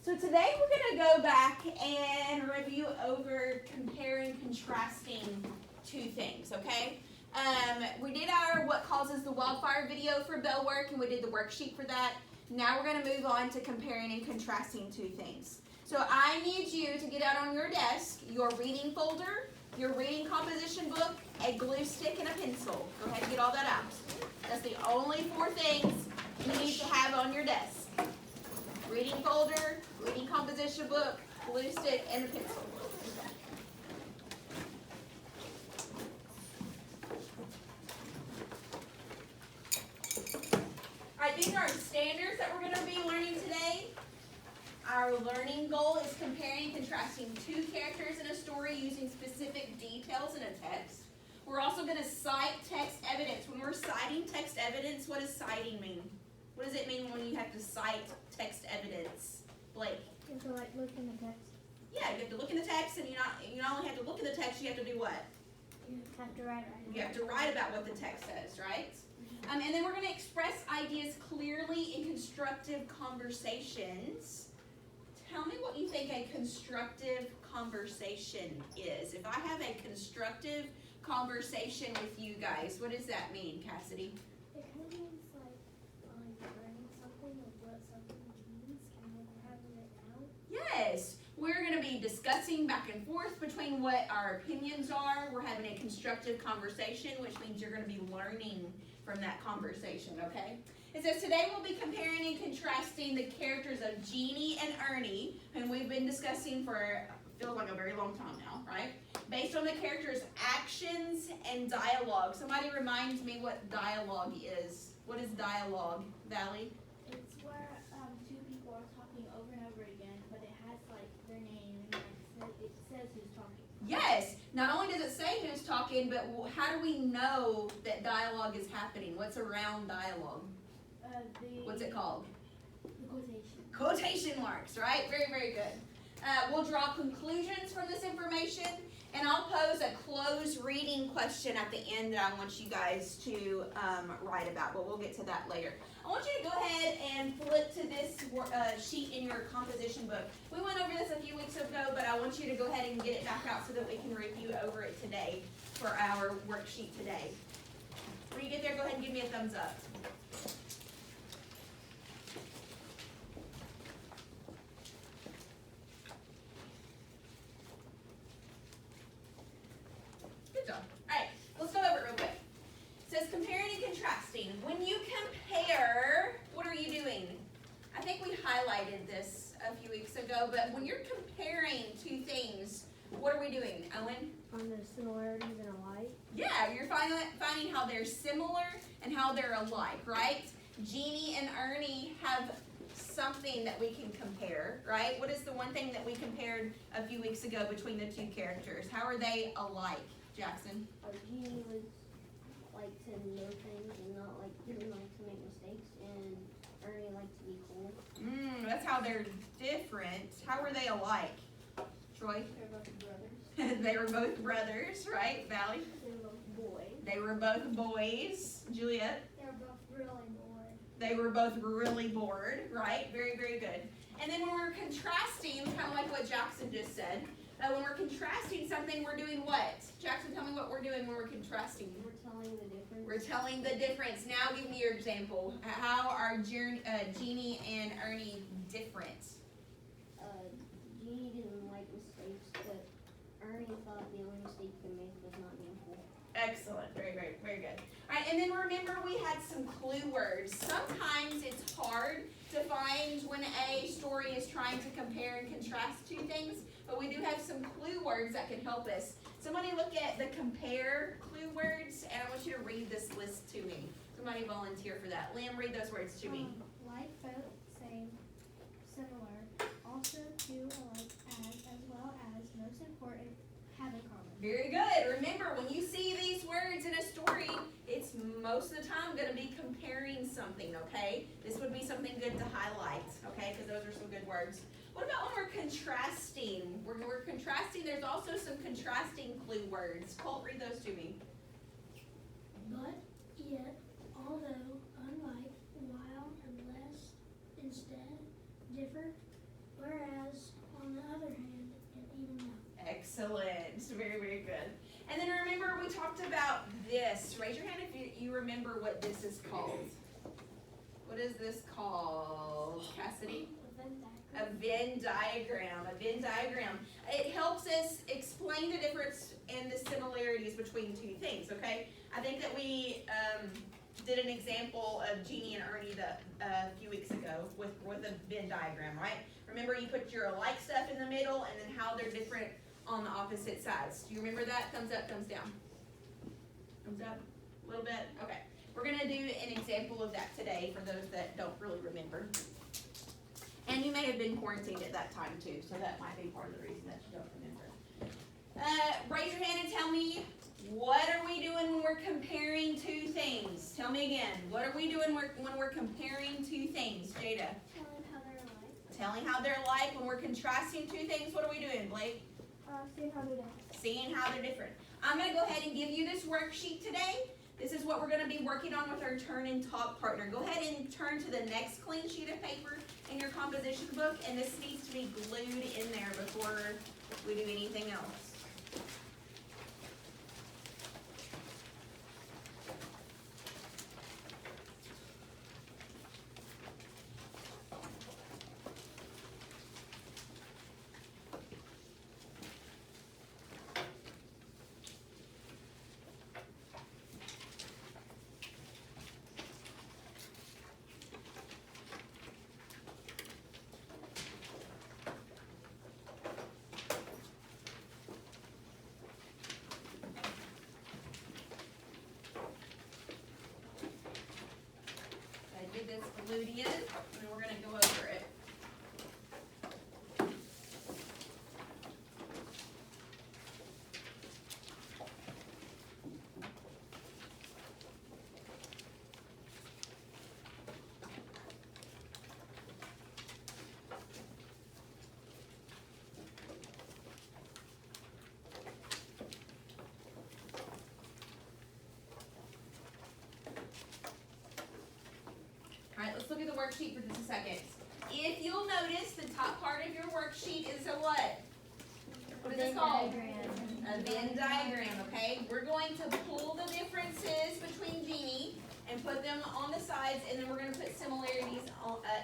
So today we're going to go back and review over comparing, contrasting two things, okay? We did our what causes the wildfire video for bell work, and we did the worksheet for that. Now we're going to move on to comparing and contrasting two things. So I need you to get out on your desk your reading folder, your reading composition book, a glue stick, and a pencil. Go ahead and get all that out. That's the only 4 things you need to have on your desk. Reading folder, reading composition book, glue stick, and a pencil. Alright, these are our standards that we're going to be learning today. Our learning goal is comparing and contrasting 2 characters in a story using specific details in a text. We're also going to cite text evidence. When we're citing text evidence, what does citing mean? What does it mean when you have to cite text evidence? Blake? You have to look in the text. Yeah, you have to look in the text, and you not only have to look in the text, you have to do what? You have to write. You have to write about what the text says, right? And then we're going to express ideas clearly in constructive conversations. Tell me what you think a constructive conversation is. If I have a constructive conversation with you guys, what does that mean, Cassidy? It kind of means learning something of what something means and then having it out. Yes, we're going to be discussing back and forth between what our opinions are. We're having a constructive conversation, which means you're going to be learning from that conversation, okay? It says today we'll be comparing and contrasting the characters of Jeannie and Ernie, whom we've been discussing for feels like a very long time now, right? Based on the characters' actions and dialogue. Somebody reminds me what dialogue is. What is dialogue, Valley? It's where 2 people are talking over and over again, but it has their name and it says who's talking. Yes. Not only does it say who's talking, but how do we know that dialogue is happening? What's around dialogue? What's it called? The quotation. Quotation marks, right? Very, very good. We'll draw conclusions from this information, and I'll pose a closed reading question at the end that I want you guys to write about, but we'll get to that later. I want you to go ahead and flip to this sheet in your composition book. We went over this a few weeks ago, but I want you to go ahead and get it back out so that we can review over it today for our worksheet today. When you get there, go ahead and give me a thumbs up. Good job. All right, let's go over it real quick. It says comparing and contrasting. When you compare, what are you doing? I think we highlighted this a few weeks ago, but when you're comparing 2 things, what are we doing, Owen? On the similarities and alike. Yeah, you're finding how they're similar and how they're alike, right? Jeannie and Ernie have something that we can compare, right? What is the one thing that we compared a few weeks ago between the 2 characters? How are they alike, Jackson? Jeannie was to know things and not didn't like to make mistakes, and Ernie liked to be cool. That's how they're different. How were they alike? Troy? They're both brothers. They were both brothers, right? Valley? They were both boys. They were both boys. Juliet? They were both really bored. They were both really bored, right? Very, very good. And then when we're contrasting, kind of like what Jackson just said, when we're contrasting something, we're doing what? Jackson, tell me what we're doing when we're contrasting. We're telling the difference. We're telling the difference. Now give me your example. How are Jeannie and Ernie different? Jeannie didn't like mistakes, but Ernie thought the only mistake he could make was not being cool. Excellent. Very, very, very good. All right, and then remember we had some clue words. Sometimes it's hard to find when a story is trying to compare and contrast 2 things, but we do have some clue words that can help us. Somebody look at the compare clue words, and I want you to read this list to me. Somebody volunteer for that. Liam, read those words to me. Like, both, same, similar, also, to, alike, as well as, most important, have in common. Very good. Remember, when you see these words in a story, it's most of the time going to be comparing something, okay? This would be something good to highlight, okay, because those are some good words. What about when we're contrasting? When we're contrasting, there's also some contrasting clue words. Colt, read those to me. But, yet, although, unlike, while, unless, instead, differ, whereas, remember what this is called? What is this called, Cassidy? A Venn diagram. A Venn diagram. It helps us explain the difference and the similarities between two things, okay? I think that we did an example of Jeannie and Ernie a few weeks ago with a Venn diagram, right? Remember, you put your alike stuff in the middle and then how they're different on the opposite sides. Do you remember that? Thumbs up, thumbs down. Thumbs up? A little bit? Okay. We're going to do an example of that today for those that don't really remember. And you may have been quarantined at that time too, so that might be part of the reason that you don't remember. Raise your hand and tell me, what are we doing when we're comparing two things? Tell me again. What are we doing when we're comparing two things, Jada? Telling how they're alike. Telling how they're alike. When we're contrasting two things, what are we doing, Blake? Seeing how they're different. Seeing how they're different. I'm going to go ahead and give you this worksheet today. This is what we're going to be working on with our Turn and Talk partner. Go ahead and turn to the next clean sheet of paper in your composition book, and this needs to be glued in there before we do anything else. This glued in, and then we're going to go over it. Alright, let's look at the worksheet for just a second. If you'll notice, the top part of your worksheet is a what? What is this called? A Venn diagram, okay? We're going to pull the differences between Jeannie and put them on the sides, and then we're going to put similarities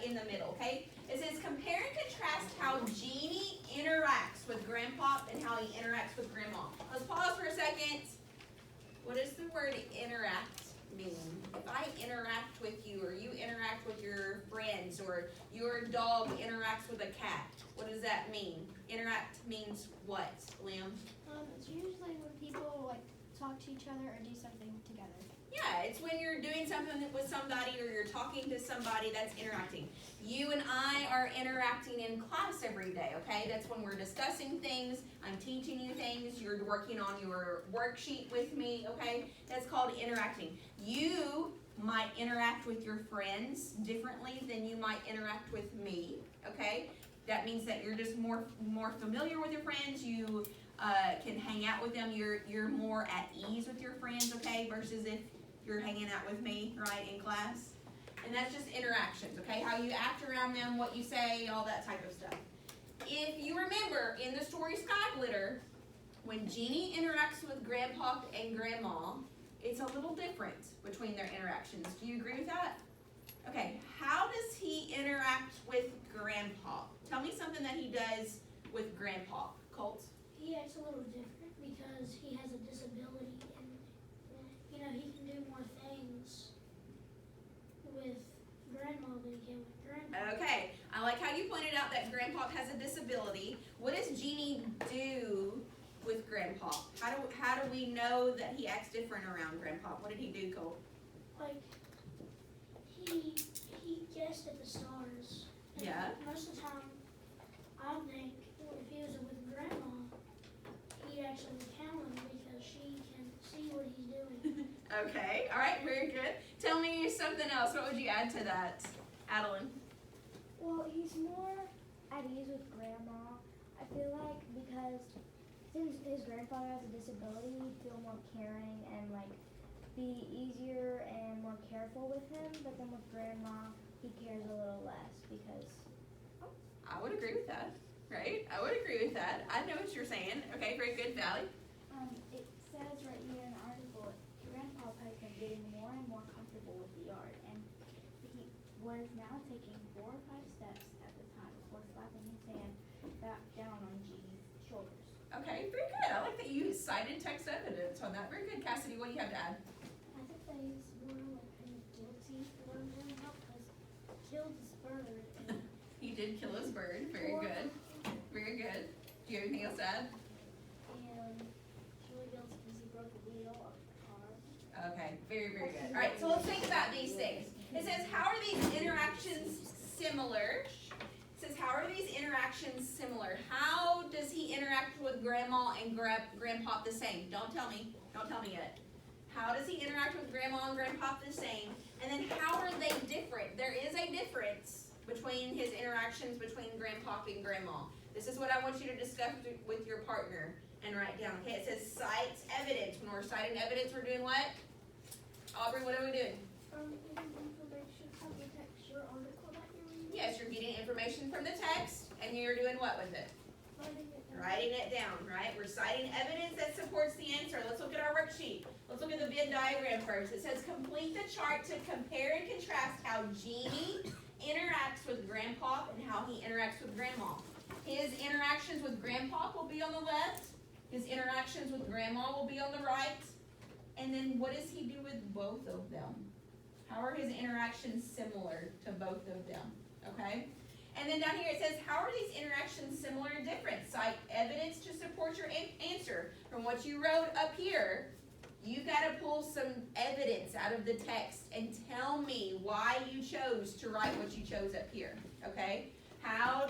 in the middle, okay? It says compare and contrast how Jeannie interacts with Grandpa and how he interacts with Grandma. Let's pause for a second. What does the word interact mean? If I interact with you, or you interact with your friends, or your dog interacts with a cat, what does that mean? Interact means what, Liam? It's usually when people like talk to each other or do something together. Yeah, it's when you're doing something with somebody or you're talking to somebody, that's interacting. You and I are interacting in class every day, okay? That's when we're discussing things, I'm teaching you things, you're working on your worksheet with me, okay? That's called interacting. You might interact with your friends differently than you might interact with me, okay? That means that you're just more familiar with your friends, you can hang out with them, you're more at ease with your friends, okay? Versus if you're hanging out with me, right, in class. And that's just interactions, okay? How you act around them, what you say, all that type of stuff. If you remember, in the story Sky Glitter, when Jeannie interacts with Grandpa and Grandma, it's a little different between their interactions. Do you agree with that? Okay, how does he interact with Grandpa? Tell me something that he does with Grandpa. Colt? He acts a little different because he has a disability, and he can do more things with Grandma than he can with Grandpa. Okay, I like how you pointed out that Grandpa has a disability. What does Jeannie do with Grandpa? How do we know that he acts different around Grandpa? What did he do, Cole? Like, he guessed at the stars. And Yeah. most of the time, I think if he was with Grandma, he'd actually count him because she can see what he's doing. Okay, all right, very good. Tell me something else. What would you add to that, Adeline? Well, he's more at ease with Grandma. I feel like because since his grandfather has a disability, he'd feel more caring and like be easier and more careful with him. But then with Grandma, he cares a little less because. I would agree with that, right? I would agree with that. I know what you're saying. Okay, very good, Valley. It says right here in the article, Grandpa probably can getting more and more comfortable with the yard, and he was now taking 4 or 5 steps at a time before slapping his hand back down on Jeannie's shoulders. Okay, very good. I like that you cited text evidence on that. Very good, Cassidy. What do you have to add? I think that he's more like kind of guilty for what I'm doing now because I killed this bird and He did kill his bird. Very good. Very good. Do you have anything else to add? he's really guilty because he broke the wheel of the car. Okay, very, very good. All right, so let's think about these things. It says, how are these interactions similar? It says, how are these interactions similar? How does he interact with Grandma and Grandpa the same? Don't tell me. Don't tell me yet. How does he interact with Grandma and Grandpa the same? And then how are they different? There is a difference between his interactions between Grandpa and Grandma. This is what I want you to discuss with your partner and write down. Okay, it says cite evidence. When we're citing evidence, we're doing what? Aubrey, what are we doing? Getting information from the text or article that you're reading. Yes, you're getting information from the text, and you're doing what with it? Writing it down. Writing it down, right? We're citing evidence that supports the answer. Let's look at our worksheet. Let's look at the Venn diagram first. It says complete the chart to compare and contrast how Jeannie interacts with Grandpa and how he interacts with Grandma. His interactions with Grandpa will be on the left. His interactions with Grandma will be on the right. And then what does he do with both of them? How are his interactions similar to both of them? Okay? And then down here it says, how are these interactions similar and different? Cite evidence to support your answer. From what you wrote up here, you got to pull some evidence out of the text and tell me why you chose to write what you chose up here. Okay? How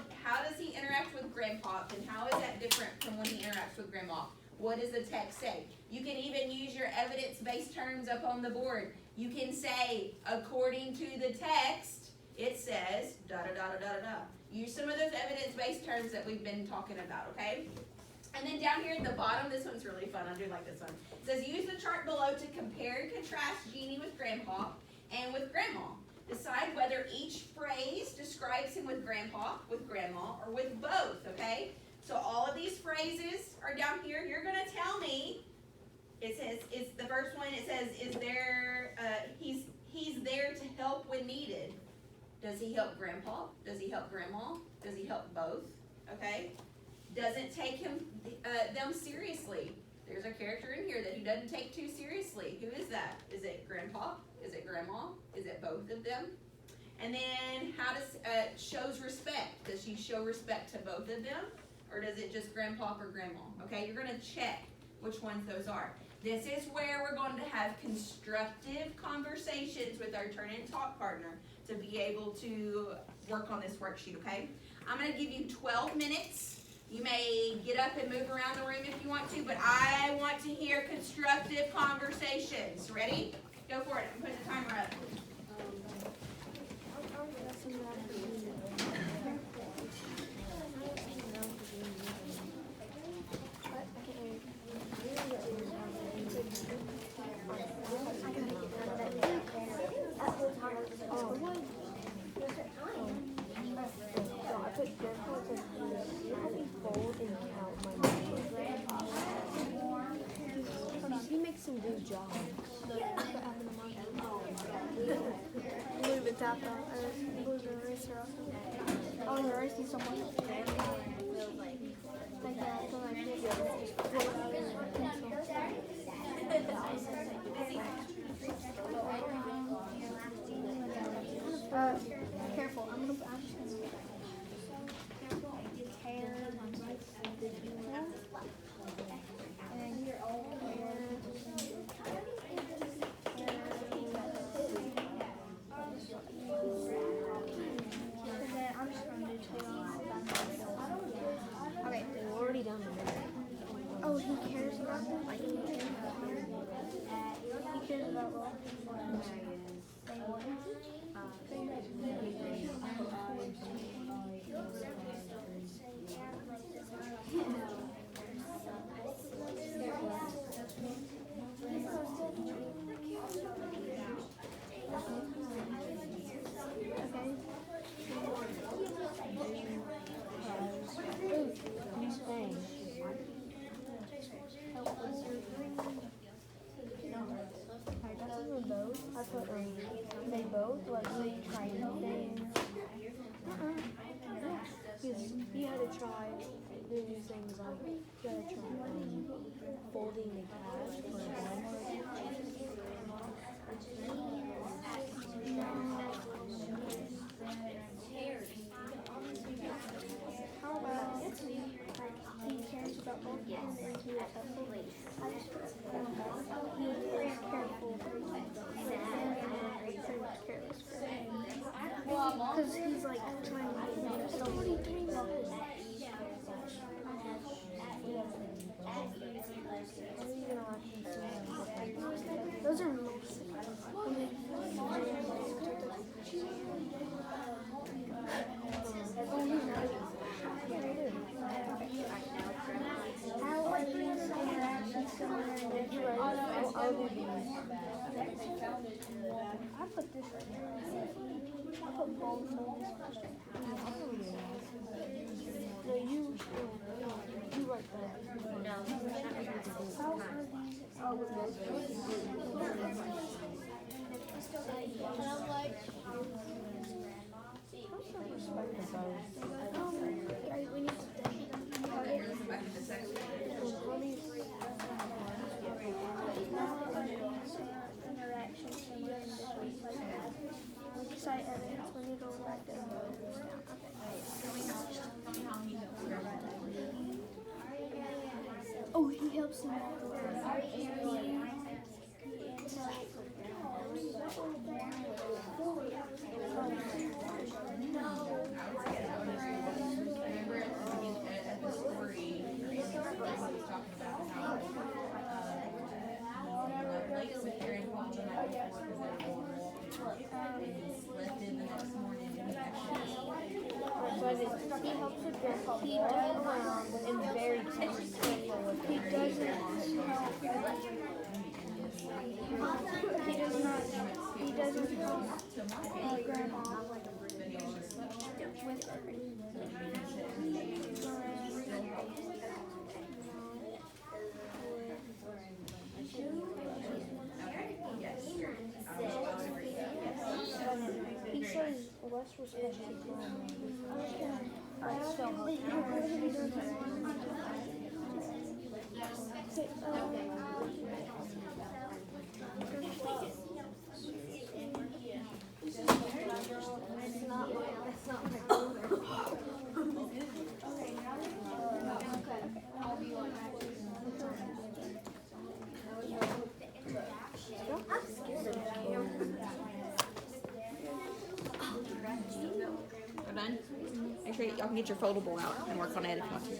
does he interact with Grandpa, and how is that different from when he interacts with Grandma? What does the text say? You can even use your evidence-based terms up on the board. You can say, according to the text, it says, da-da-da-da-da-da. Use some of those evidence-based terms that we've been talking about, okay? And then down here at the bottom, this one's really fun. I do like this one. It says, use the chart below to compare and contrast Jeannie with Grandpa and with Grandma. Decide whether each phrase describes him with Grandpa, with Grandma, or with both, okay? So all of these phrases are down here. You're going to tell me, it says, is the first one, it says, is there, he's there to help when needed. Does he help Grandpa? Does he help Grandma? Does he help both? Okay? Doesn't take them seriously. There's a character in here that he doesn't take too seriously. Who is that? Is it Grandpa? Is it Grandma? Is it both of them? And then how does, shows respect. Does she show respect to both of them? Or does it just Grandpa or Grandma? Okay, you're gonna check which ones those are. This is where we're going to have constructive conversations with our turn and talk partner to be able to work on this worksheet, okay? I'm gonna give you 12 minutes. You may get up and move around the room if you want to, but I want to hear constructive conversations. Ready? Go for it. I'm putting the timer up. He makes some good jobs. Move it up move the eraser off. Oh, the eraser is so much like that. So like careful. I'm just gonna careful. Hair. And you're all okay, we've already done it. Oh, he cares about them? Like, he cares about all they want. both, like we training things. You had to try doing things like you had to try folding the cash for one. How about he cares about both him and he is helpful? I just he is careful careless. Because he's like trying to make somebody doing this. Those are most. How are these interactions similar to I'll do these. I put this right here. I put both of these first. No, you right there. No. How are these? Oh, with those. And I'm like, guys, we need to interaction site evidence when you go back there. Oh, he helps him walk around. He helps with grandpa. He does and very careful with he doesn't help. He doesn't help grandma with he says less respect to grandma. I still hope. We're done? Make sure y'all can get your foldable out and work on it if you want to.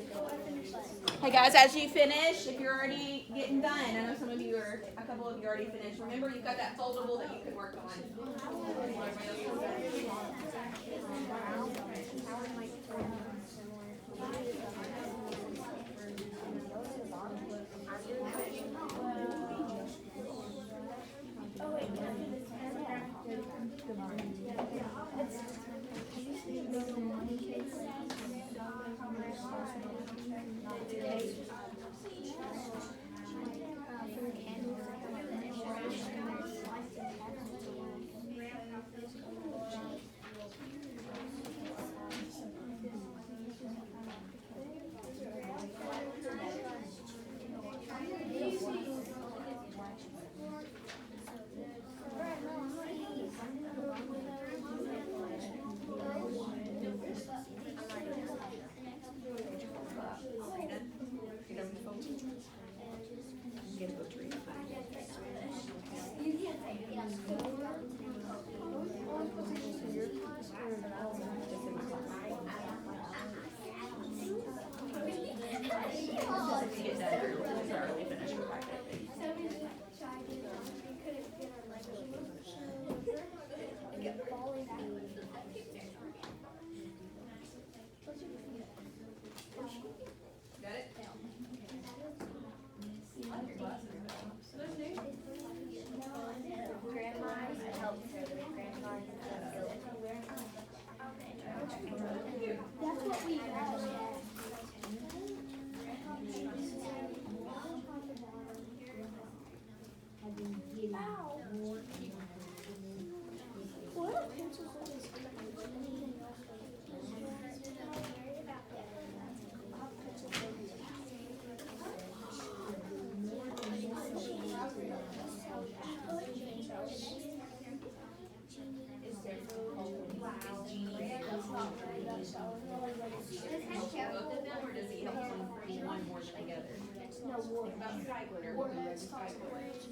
Hey guys, as you finish, if you're already getting done, I know some of you are, a couple of you already finished. Remember, you've got that foldable that you can work on. so really like Both of them, or does he help one more than the other? no war. About cycling. Warheads, toxic waste.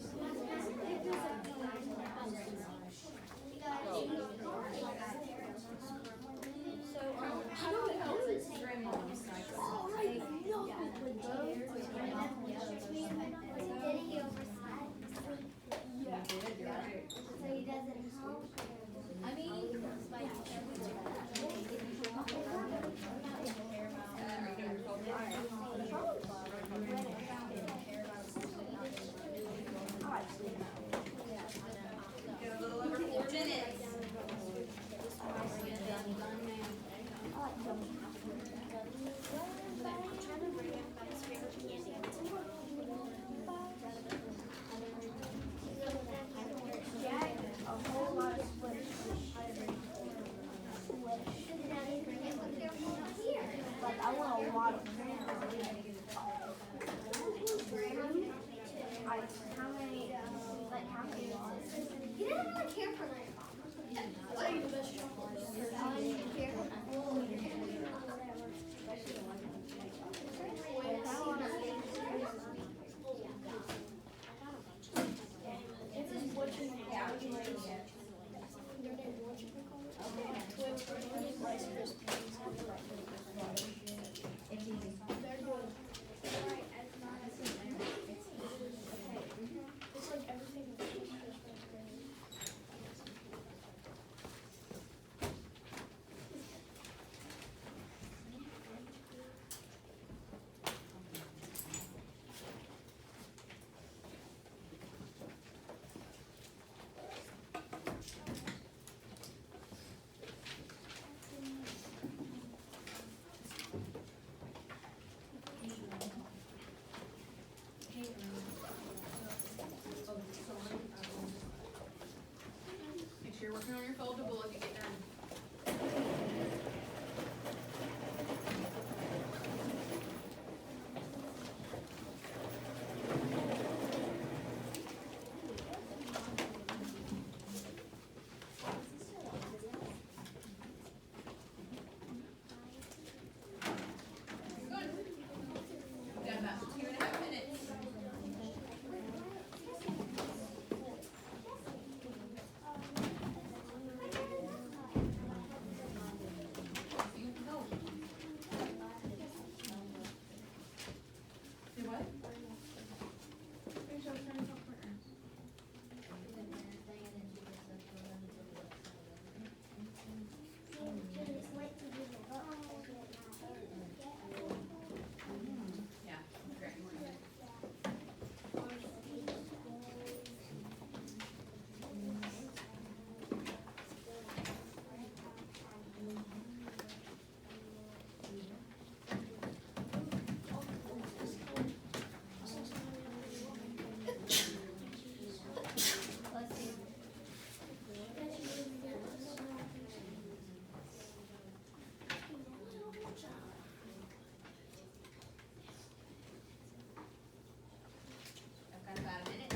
Go a little over 4 minutes. A whole lot of swish. Like I want a lot of how many You didn't really care for that. What are your best It's like everything. Make sure you're working on your foldable if you get done. Good. We've got about 2.5 minutes. Do what? Yeah, great. I've got about 1.5 minutes.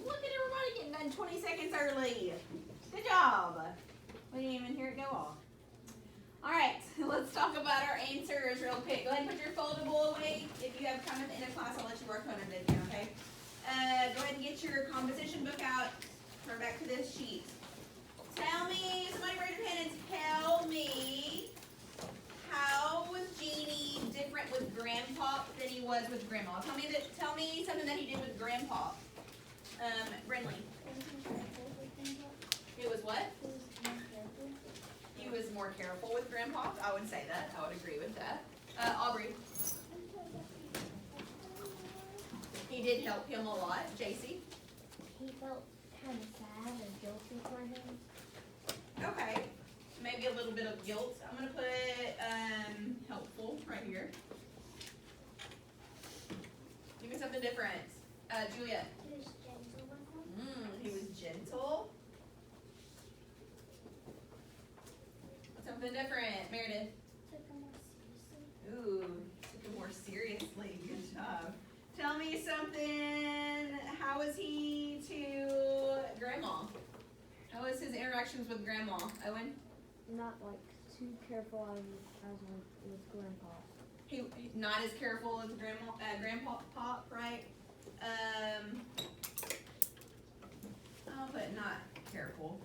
Look at everybody getting done 20 seconds early. Good job. We didn't even hear it go off. All right, let's talk about our answers homework's real quick. Go ahead and put your foldable away. If you have time at the end of class, I'll let you work on it again, okay? Go ahead and get your composition book out. Turn back to this sheet. Tell me, somebody raise your hand and tell me, how was Genie different with Grandpa than he was with Grandma? Tell me something that he did with Grandpa. Brenly. It was what? He was more careful with Grandpa. I would say that. I would agree with that. Aubrey. He did help him a lot. JC. He felt kind of sad or guilty for him. Okay. Maybe a little bit of guilt. I'm gonna put helpful right here. Give me something different. Juliet. He was gentle with him. He was gentle. Something different. Meredith. Took him more seriously. Ooh, took it more seriously. Good job. Tell me something. How was he to Grandma? How was his interactions with Grandma? Owen? Not like too careful as with Grandpa. He not as careful as Grandpa Pop, right? I'll put not careful.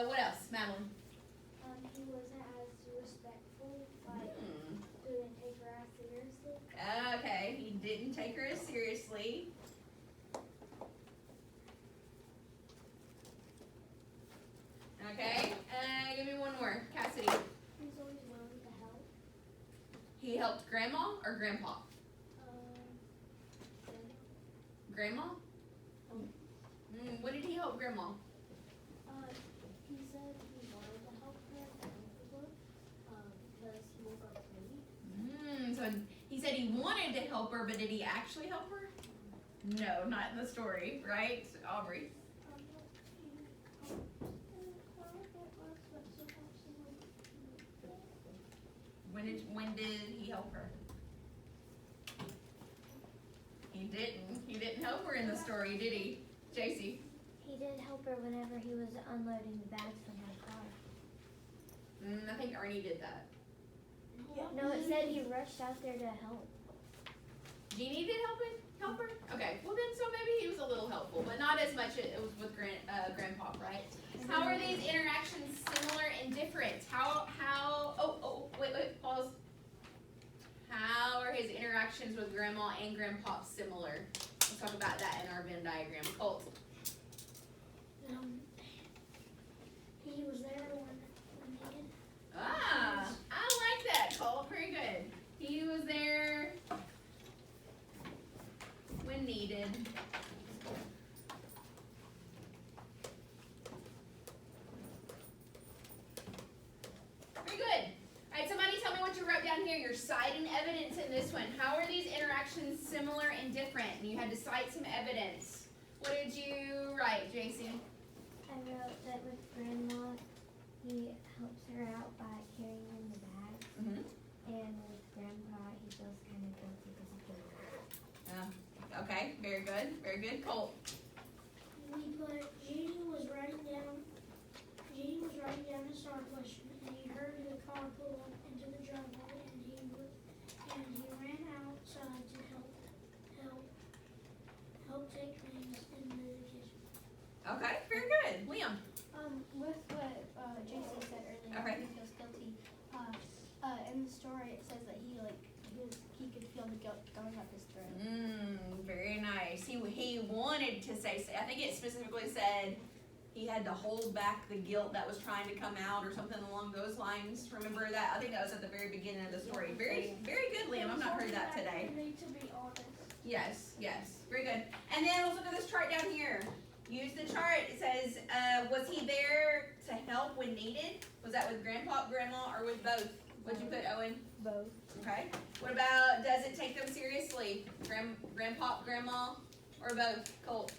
What else, Madeline? He wasn't as respectful, like didn't take her as seriously. Okay, he didn't take her as seriously. Okay, give me one more. Cassidy. He's always willing to help. He helped Grandma or Grandpa? Grandma? What did he help Grandma? He said he wanted to help her because he woke up late. So he said he wanted to help her, but did he actually help her? No, not in the story, right, Aubrey? When did he help her? He didn't. He didn't help her in the story, did he? JC? He did help her whenever he was unloading the bags from her car. I think Ernie did that. No, it said he rushed out there to help. Jeannie did help her? Okay, well then, so maybe he was a little helpful, but not as much as it was with Grandpa, right? How are these interactions similar and different? Wait, pause. How are his interactions with Grandma and Grandpa similar? Let's talk about that in our Venn diagram. Colt. He was there when needed. I like that, Colt. Very good. He was there when needed. Very good. All right, somebody tell me what you wrote down here. You're citing evidence in this one. How are these interactions similar and different? And you had to cite some evidence. What did you write, JC? I wrote that with Grandma, he helps her out by carrying in the bags. And with Grandpa, he feels kind of guilty because he did it. Okay, very good. Very good. Colt. We put Jeannie was writing down a star question, and he heard the car pull up into the driveway, and he ran outside to help take things in the kitchen. Okay, very good. Liam. With what Jason said earlier, Okay. he feels guilty. In the story, it says that he could feel the guilt going up his throat. Very nice. He wanted to say, I think it specifically said he had to hold back the guilt that was trying to come out or something along those lines. Remember that? I think that was at the very beginning of the story. Very, very good, Liam. I've not heard that today. To be honest. Yes, very good. And then let's look at this chart down here. Use the chart. It says, was he there to help when needed? Was that with Grandpa, Grandma, or with both? What'd you put, Owen? Both. Okay. What about, does it take them seriously? Grandpa, Grandma, or both? Colt?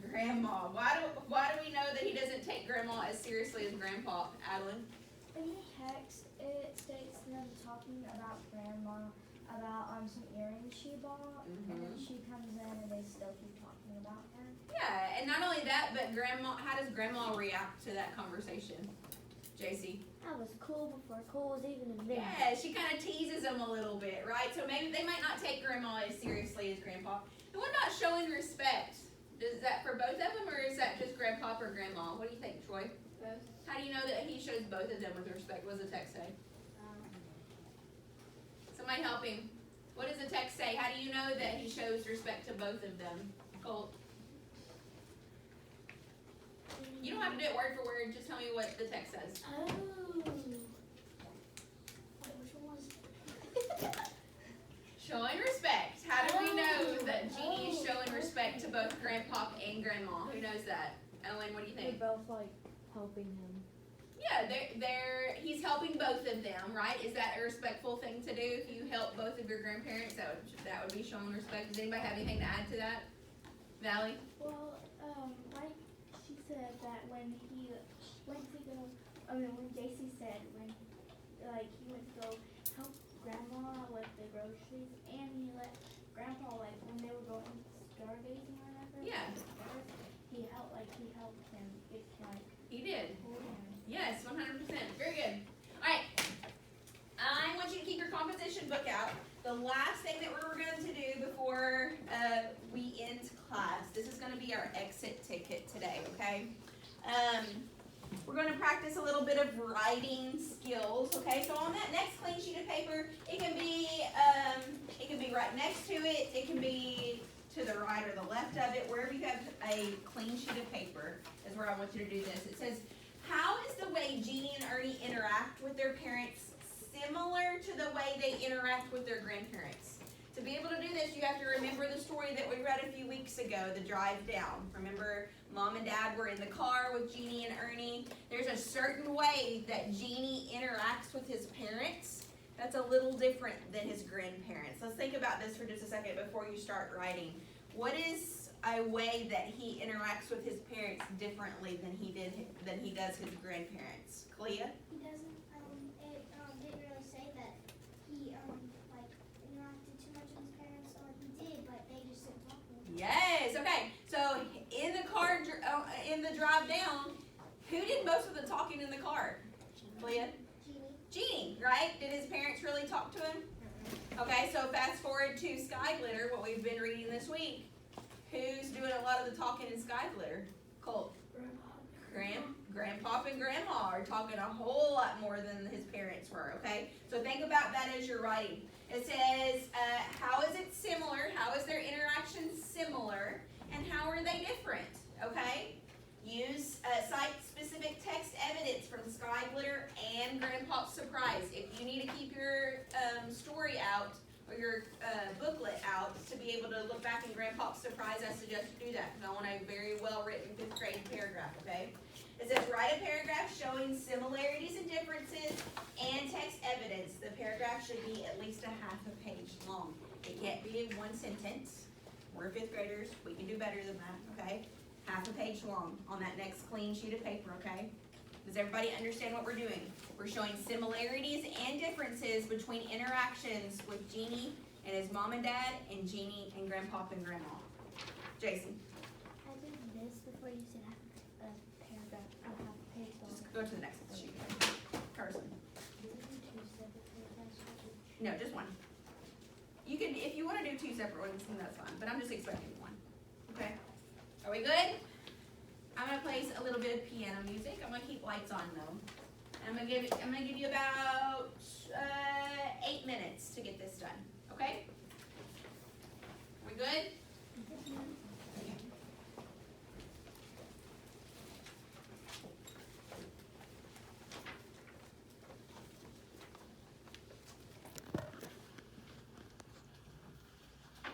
Grandma. Why do we know that he doesn't take Grandma as seriously as Grandpa? Adeline? In the text, it states them talking about Grandma, about some earrings she bought, and then she comes in and they still keep talking about her. Yeah, and not only that, but Grandma. How does Grandma react to that conversation? JC? I was cool before cool was even invented. Yeah, she kind of teases them a little bit, right? So maybe they might not take grandma as seriously as grandpa. And what about showing respect? Is that for both of them, or is that just grandpa or grandma? What do you think, Troy? Both. How do you know that he shows both of them with respect? What does the text say? Somebody help him. What does the text say? How do you know that he shows respect to both of them? Colt. You don't have to do it word for word. Just tell me what the text says. Oh. Wait, which one was it? Showing respect. How do we know that Jeannie is showing respect to both grandpa and grandma? Who knows that? Ellen, what do you think? They're both like helping him. Yeah, he's helping both of them, right? Is that a respectful thing to do? If you help both of your grandparents, that would be showing respect. Does anybody have anything to add to that? Valley? Well, like she said that when JC said when like he went to go help grandma with the groceries, and he let grandpa like when they were going stargazing or whatever. Yeah. He helped him get like He did. hold him. Yes, 100%. Very good. All right. I want you to keep your composition book out. The last thing that we're going to do before we end class, this is going to be our exit ticket today, okay? We're going to practice a little bit of writing skills, okay? So on that next clean sheet of paper, it can be right next to it. It can be to the right or the left of it. Wherever you have a clean sheet of paper is where I want you to do this. It says, how is the way Jeannie and Ernie interact with their parents similar to the way they interact with their grandparents? To be able to do this, you have to remember the story that we read a few weeks ago, the drive down. Remember, Mom and Dad were in the car with Jeannie and Ernie. There's a certain way that Jeannie interacts with his parents that's a little different than his grandparents. Let's think about this for just a second before you start writing. What is a way that he interacts with his parents differently than he does his grandparents? Clea? He doesn't, it didn't really say that he, like, interacted too much with his parents, or he did, but they just didn't talk to him. Yes, okay. So in the car, in the drive down, who did most of the talking in the car? Clea? Jeannie, right? Did his parents really talk to him? Okay, so fast forward to Sky Glitter, what we've been reading this week. Who's doing a lot of the talking in Sky Glitter? Colt. Grandpa and Grandma are talking a whole lot more than his parents were, okay? So think about that as you're writing. It says, how is it similar? How is their interaction similar? And how are they different, okay? Use site-specific text evidence from Sky Glitter and Grandpa's Surprise. If you need to keep your story out or your booklet out to be able to look back in Grandpa's Surprise, I suggest you do that because I want a very well-written 5th grade paragraph, okay? It says, write a paragraph showing similarities and differences and text evidence. The paragraph should be at least a half a page long. It can't be in one sentence. We're 5th graders. We can do better than that, okay? Half a page long on that next clean sheet of paper, okay? Does everybody understand what we're doing? We're showing similarities and differences between interactions with Jeannie and his mom and dad, and Jeannie and Grandpa and Grandma. Jason. I did this before you said half a paragraph, half a page long. Just go to the next sheet. Carson. No, just one. You can, if you want to do 2 separate ones, then that's fine. But I'm just expecting one. Okay? Are we good? I'm gonna place a little bit of piano music. I'm gonna keep lights on though. I'm gonna give you about 8 minutes to get this done. Okay? Are we good?